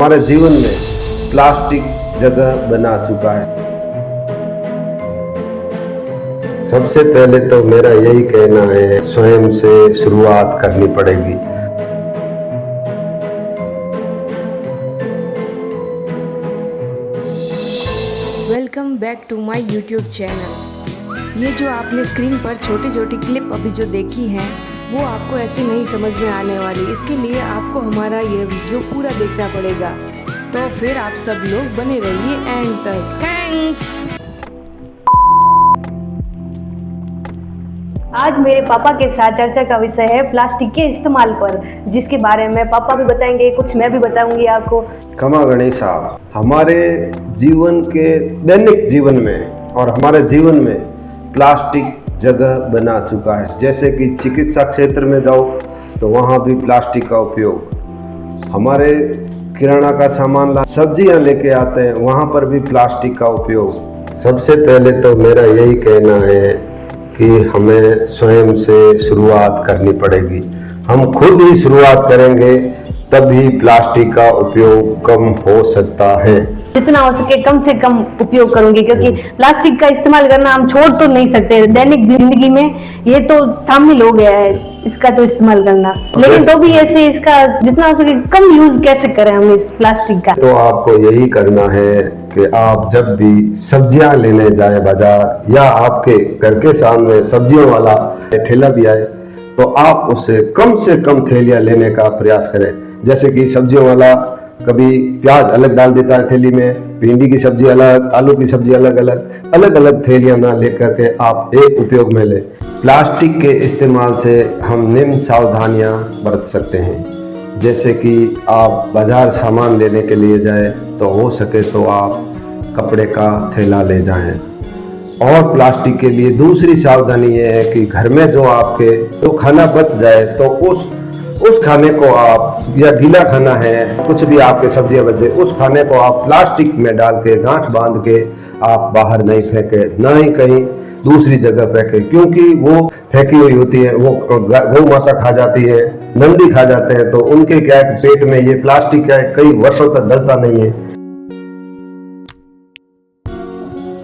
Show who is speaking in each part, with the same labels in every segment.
Speaker 1: हमारे जीवन में प्लास्टिक जगह बना चुका है। सबसे पहले तो मेरा यही कहना है, स्वयं से शुरुआत करनी पड़ेगी।
Speaker 2: Welcome back to my YouTube channel. ये जो आपने स्क्रीन पर छोटी छोटी क्लिप अभी जो देखी हैं वो आपको ऐसे नहीं समझ में आने वाली। इसके लिए आपको हमारा ये वीडियो पूरा देखना पड़ेगा। तो फिर आप सब लोग बने रहिए एंड तक। थैंक्स।
Speaker 3: आज मेरे पापा के साथ चर्चा का विषय है प्लास्टिक के इस्तेमाल पर, जिसके बारे में पापा भी बताएंगे, कुछ मैं भी बताऊंगी आपको।
Speaker 1: खमा गणेशा, हमारे जीवन के दैनिक जीवन में और हमारे जीवन में प्लास्टिक जगह बना चुका है। जैसे कि चिकित्सा क्षेत्र में जाओ तो वहाँ भी प्लास्टिक का उपयोग, हमारे किराना का सामान सब्जियाँ लेके आते हैं वहाँ पर भी प्लास्टिक का उपयोग। सबसे पहले तो मेरा यही कहना है कि हमें स्वयं से शुरुआत करनी पड़ेगी। हम खुद ही शुरुआत करेंगे तभी प्लास्टिक का उपयोग कम हो सकता है।
Speaker 3: जितना हो सके कम से कम उपयोग करूंगी, क्योंकि प्लास्टिक का इस्तेमाल करना हम छोड़ तो नहीं सकते। दैनिक जिंदगी में ये तो शामिल हो गया है इसका तो इस्तेमाल करना, लेकिन तो भी ऐसे इसका जितना हो सके कम यूज कैसे करें हम इस प्लास्टिक का।
Speaker 1: तो आपको यही करना है कि आप जब भी सब्जियां लेने जाए बाजार, या आपके घर के सामने सब्जियों वाला ठेला भी आए, तो आप उससे कम थैलियां लेने का प्रयास करें। जैसे कि सब्जियों वाला कभी प्याज अलग डाल देता है थैली में, भिंडी की सब्जी अलग, आलू की सब्जी अलग अलग थैलियां ना लेकर के आप एक उपयोग में लें। प्लास्टिक के इस्तेमाल से हम निम्न सावधानियां बरत सकते हैं। जैसे कि आप बाजार सामान लेने के लिए जाए तो हो सके तो आप कपड़े का थैला ले जाएं। और प्लास्टिक के लिए दूसरी सावधानी ये है कि घर में जो आपके जो खाना बच जाए तो उस खाने को आप, या गीला खाना है, कुछ भी आपके सब्जियां बचे, उस खाने को आप प्लास्टिक में डाल के गांठ बांध के आप बाहर नहीं फेंके, ना ही कहीं दूसरी जगह फेंके, क्योंकि वो फेंकी हुई होती है, वो गौ माता खा जाती है, नंदी खा जाते हैं, तो उनके क्या पेट में ये प्लास्टिक क्या है, कई वर्षों तक गलता नहीं है।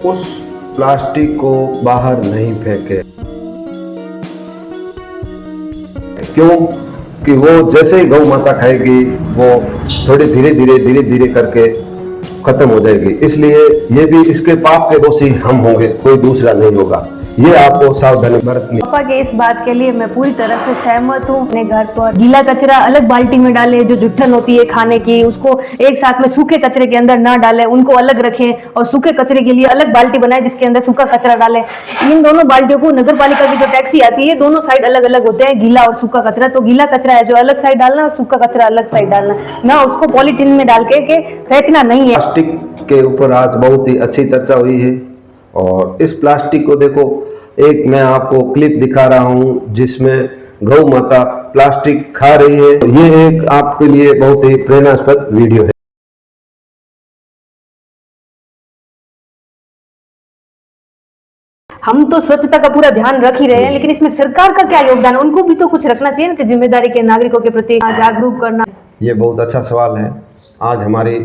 Speaker 1: उस प्लास्टिक को बाहर नहीं फेंके, क्यों कि वो जैसे ही गौ माता खाएगी वो थोड़ी धीरे धीरे करके खत्म हो जाएगी। इसलिए ये भी इसके पाप के दोषी हम होंगे, कोई दूसरा नहीं होगा। ये आपको सावधानी बरतनी।
Speaker 3: पापा के इस बात के लिए मैं पूरी तरह से सहमत हूँ। अपने घर पर गीला कचरा अलग बाल्टी में डालें, जो जुट्ठन होती है खाने की उसको एक साथ में सूखे कचरे के अंदर ना डालें, उनको अलग रखें, और सूखे कचरे के लिए अलग बाल्टी बनाएं जिसके अंदर सूखा कचरा डालें। इन दोनों बाल्टियों को नगर पालिका की जो टैक्सी आती है, दोनों साइड अलग अलग होते हैं, गीला और सूखा कचरा। तो गीला कचरा है जो अलग साइड डालना, और सूखा कचरा अलग साइड डालना, ना उसको पॉलीथीन में डाल के फेंकना नहीं है।
Speaker 1: प्लास्टिक के ऊपर आज बहुत ही अच्छी चर्चा हुई है, और इस प्लास्टिक को देखो, एक मैं आपको क्लिप दिखा रहा हूं जिसमें गौ माता प्लास्टिक खा रही है। ये एक आपके लिए बहुत ही प्रेरणास्पद वीडियो है।
Speaker 3: हम तो स्वच्छता का पूरा ध्यान रख ही रहे हैं, लेकिन इसमें सरकार का क्या योगदान है? उनको भी तो कुछ रखना चाहिए ना, कि जिम्मेदारी के नागरिकों के प्रति जागरूक करना।
Speaker 1: ये बहुत अच्छा सवाल है। आज हमारी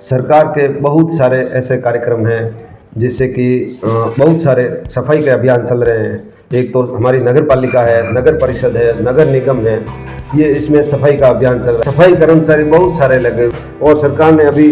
Speaker 1: सरकार के बहुत सारे ऐसे कार्यक्रम हैं, जिससे कि बहुत सारे सफाई के अभियान चल रहे हैं। एक तो हमारी नगर पालिका है, नगर परिषद है, नगर निगम है, ये इसमें सफाई का अभियान चल रहा है। सफाई कर्मचारी बहुत सारे लगे, और सरकार ने अभी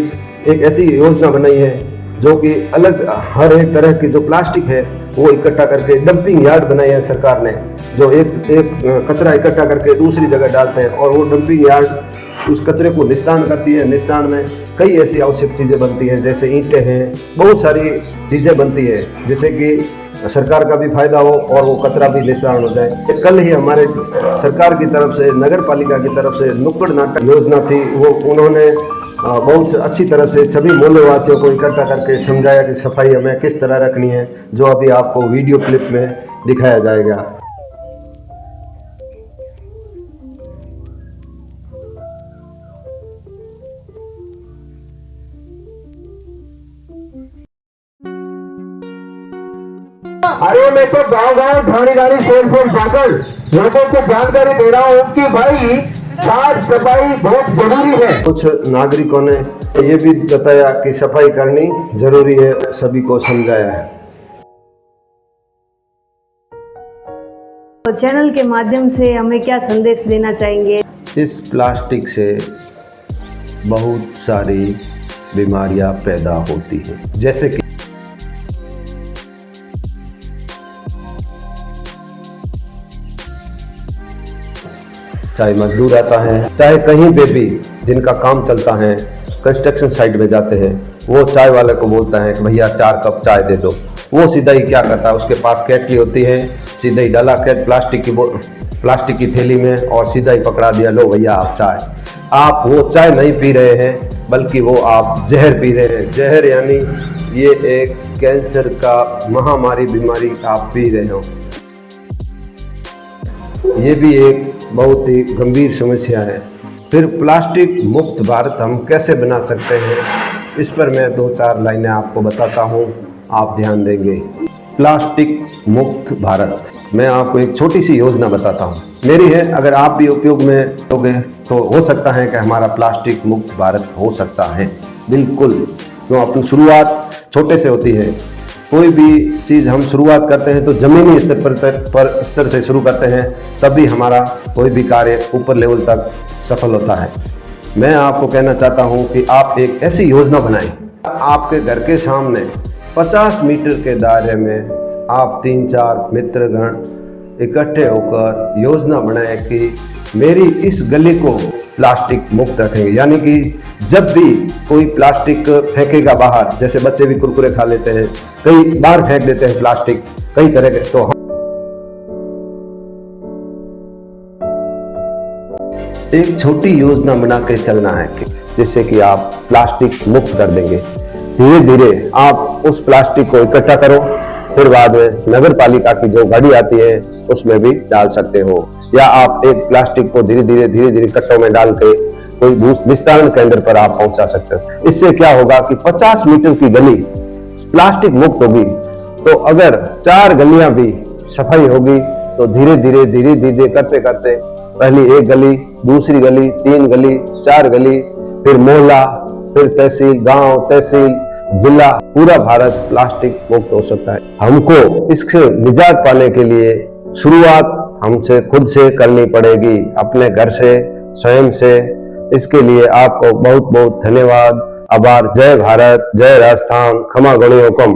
Speaker 1: एक ऐसी योजना बनाई है जो कि अलग हर एक तरह की जो प्लास्टिक है वो इकट्ठा करके डंपिंग यार्ड बनाई है सरकार ने, जो एक कचरा इकट्ठा करके दूसरी जगह डालते हैं, और वो डंपिंग यार्ड उस कचरे को निस्तारण करती है। निस्तारण में कई ऐसी आवश्यक चीज़ें बनती हैं, जैसे ईंटें हैं, बहुत सारी चीज़ें बनती है, जिससे कि सरकार का भी फायदा हो और वो कचरा भी निस्तारण हो जाए। कल ही हमारे सरकार की तरफ से, नगर पालिका की तरफ से नुक्कड़ नाटक योजना थी, वो उन्होंने बहुत अच्छी तरह से सभी मोहल्लेवासियों को इकट्ठा करके समझाया कि सफाई हमें किस तरह रखनी है, जो अभी आपको वीडियो क्लिप में दिखाया जाएगा।
Speaker 4: अरे मैं तो गांव गांव ढाणी ढाणी शोर शोर जाकर लोगों को जानकारी दे रहा हूँ कि भाई साफ सफाई बहुत जरूरी है।
Speaker 1: कुछ नागरिकों ने ये भी बताया कि सफाई करनी जरूरी है, सभी को समझाया है।
Speaker 3: तो चैनल के माध्यम से हमें क्या संदेश देना चाहेंगे?
Speaker 1: इस प्लास्टिक से बहुत सारी बीमारियां पैदा होती हैं, जैसे कि चाहे मजदूर आता है, चाहे कहीं पे भी जिनका काम चलता है, कंस्ट्रक्शन साइट में जाते हैं, वो चाय वाले को बोलता है कि भैया 4 कप चाय दे दो। वो सीधा ही क्या करता है, उसके पास केटली होती है, सीधा ही डाला के प्लास्टिक की थैली में और सीधा ही पकड़ा दिया, लो भैया आप चाय। आप वो चाय नहीं पी रहे हैं, बल्कि वो आप जहर पी रहे हैं। जहर यानी ये एक कैंसर का महामारी बीमारी आप पी रहे हो। ये भी एक बहुत ही गंभीर समस्या है। फिर प्लास्टिक मुक्त भारत हम कैसे बना सकते हैं, इस पर मैं 2-4 लाइनें आपको बताता हूँ, आप ध्यान देंगे। प्लास्टिक मुक्त भारत, मैं आपको एक छोटी सी योजना बताता हूँ, मेरी है। अगर आप भी उपयोग में लोगे तो हो सकता है कि हमारा प्लास्टिक मुक्त भारत हो सकता है। बिल्कुल, तो अपनी शुरुआत छोटे से होती है। कोई भी चीज़ हम शुरुआत करते हैं तो जमीनी स्तर से शुरू करते हैं, तभी हमारा कोई भी कार्य ऊपर लेवल तक सफल होता है। मैं आपको कहना चाहता हूं कि आप एक ऐसी योजना बनाएं, आपके घर के सामने 50 मीटर के दायरे में आप 3-4 मित्रगण इकट्ठे होकर योजना बनाएं कि मेरी इस गली को प्लास्टिक मुक्त रखेंगे। यानी कि जब भी कोई प्लास्टिक फेंकेगा बाहर, जैसे बच्चे भी कुरकुरे खा लेते हैं, कई बार फेंक देते हैं प्लास्टिक कई तरह के, तो एक छोटी योजना बना के चलना है जिससे कि आप प्लास्टिक मुक्त कर देंगे। धीरे धीरे आप उस प्लास्टिक को इकट्ठा करो, फिर बाद में नगर पालिका की जो गाड़ी आती है उसमें भी डाल सकते हो, या आप एक प्लास्टिक को धीरे धीरे कट्टों में डाल के कोई निस्तारण केंद्र पर आप पहुंचा सकते हो। इससे क्या होगा कि 50 मीटर की गली प्लास्टिक मुक्त होगी, तो अगर 4 गलियां भी सफाई होगी तो धीरे धीरे करते करते पहली एक गली, दूसरी गली, 3 गली, 4 गली, फिर मोहल्ला, फिर तहसील, गांव, तहसील, जिला, पूरा भारत प्लास्टिक मुक्त हो सकता है। हमको इससे निजात पाने के लिए शुरुआत हमसे खुद से करनी पड़ेगी, अपने घर से, स्वयं से। इसके लिए आपको बहुत बहुत धन्यवाद, आभार। जय भारत, जय राजस्थान, खमा गणियों कम।